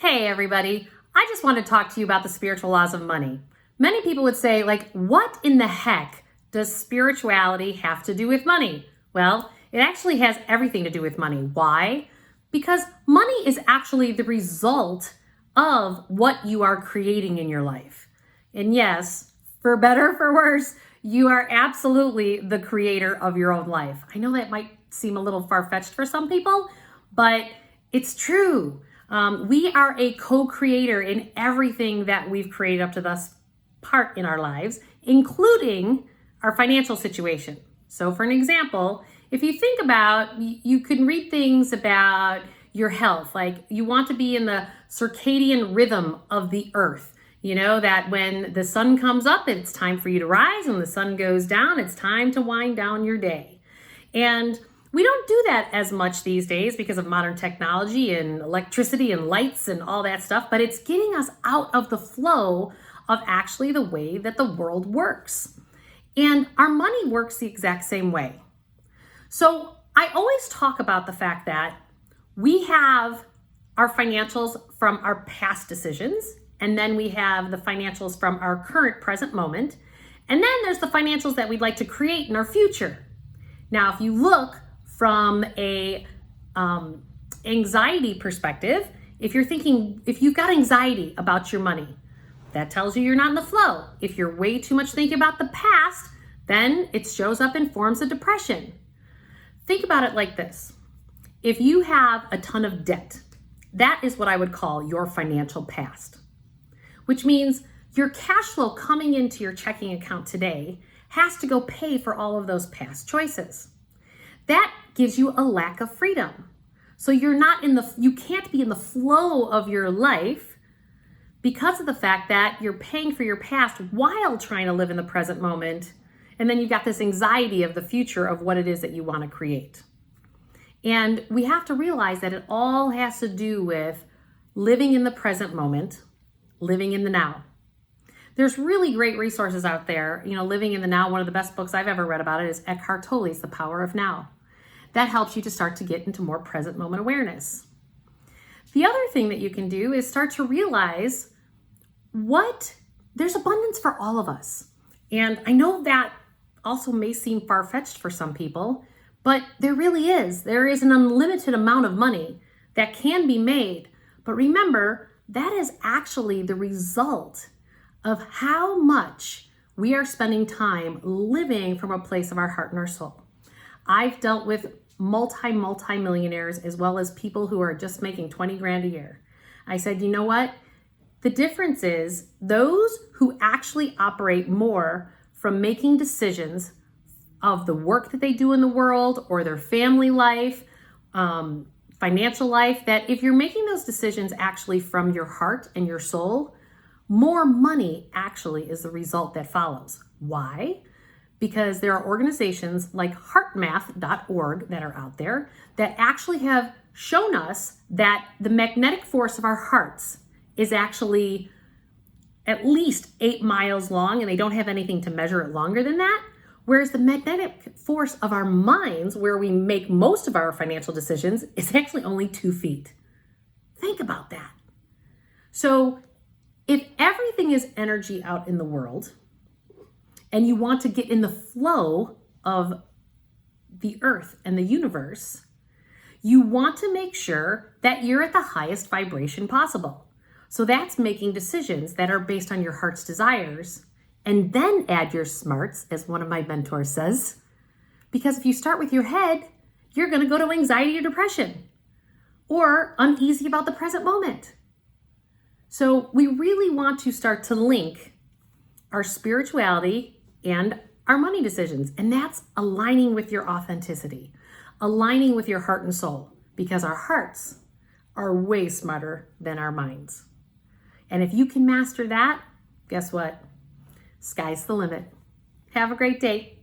Hey everybody, I just want to talk to you about the spiritual laws of money. Many people would say, what in the heck does spirituality have to do with money? Well, it actually has everything to do with money. Why? Because money is actually the result of what you are creating in your life. And yes, for better or for worse, you are absolutely the creator of your own life. I know that might seem a little far-fetched for some people, but it's true. We are a co-creator in everything that we've created up to this part in our lives, including our financial situation. So for an example, if you think about, you can read things about your health, like you want to be in the circadian rhythm of the earth. You know that when the sun comes up, it's time for you to rise. When the sun goes down, it's time to wind down your day. And we don't do that as much these days because of modern technology and electricity and lights and all that stuff, but it's getting us out of the flow of actually the way that the world works. And our money works the exact same way. So I always talk about the fact that we have our financials from our past decisions, and then we have the financials from our current present moment, and then there's the financials that we'd like to create in our future. Now, if you look from a anxiety perspective, if you've got anxiety about your money, that tells you you're not in the flow. If you're way too much thinking about the past, then it shows up in forms of depression. Think about it like this. If you have a ton of debt, that is what I would call your financial past, which means your cash flow coming into your checking account today has to go pay for all of those past choices. That gives you a lack of freedom. So you can't be in the flow of your life because of the fact that you're paying for your past while trying to live in the present moment. And then you've got this anxiety of the future of what it is that you want to create. And we have to realize that it all has to do with living in the present moment, living in the now. There's really great resources out there. Living in the now, one of the best books I've ever read about it is Eckhart Tolle's The Power of Now. That helps you to start to get into more present moment awareness. The other thing that you can do is start to realize there's abundance for all of us. And I know that also may seem far-fetched for some people, but there really is. There is an unlimited amount of money that can be made. But remember, that is actually the result of how much we are spending time living from a place of our heart and our soul. I've dealt with multi-millionaires as well as people who are just making 20 grand a year. I said, you know what? The difference is those who actually operate more from making decisions of the work that they do in the world or their family life, financial life, that if you're making those decisions actually from your heart and your soul, more money actually is the result that follows. Why? Because there are organizations like heartmath.org that are out there that actually have shown us that the magnetic force of our hearts is actually at least 8 miles long, and they don't have anything to measure it longer than that. Whereas the magnetic force of our minds, where we make most of our financial decisions, is actually only 2 feet. Think about that. So if everything is energy out in the world, and you want to get in the flow of the earth and the universe, you want to make sure that you're at the highest vibration possible. So that's making decisions that are based on your heart's desires, and then add your smarts, as one of my mentors says. Because if you start with your head, you're going to go to anxiety or depression, or uneasy about the present moment. So we really want to start to link our spirituality and our money decisions. And that's aligning with your authenticity, aligning with your heart and soul, because our hearts are way smarter than our minds. And if you can master that, guess what? Sky's the limit. Have a great day.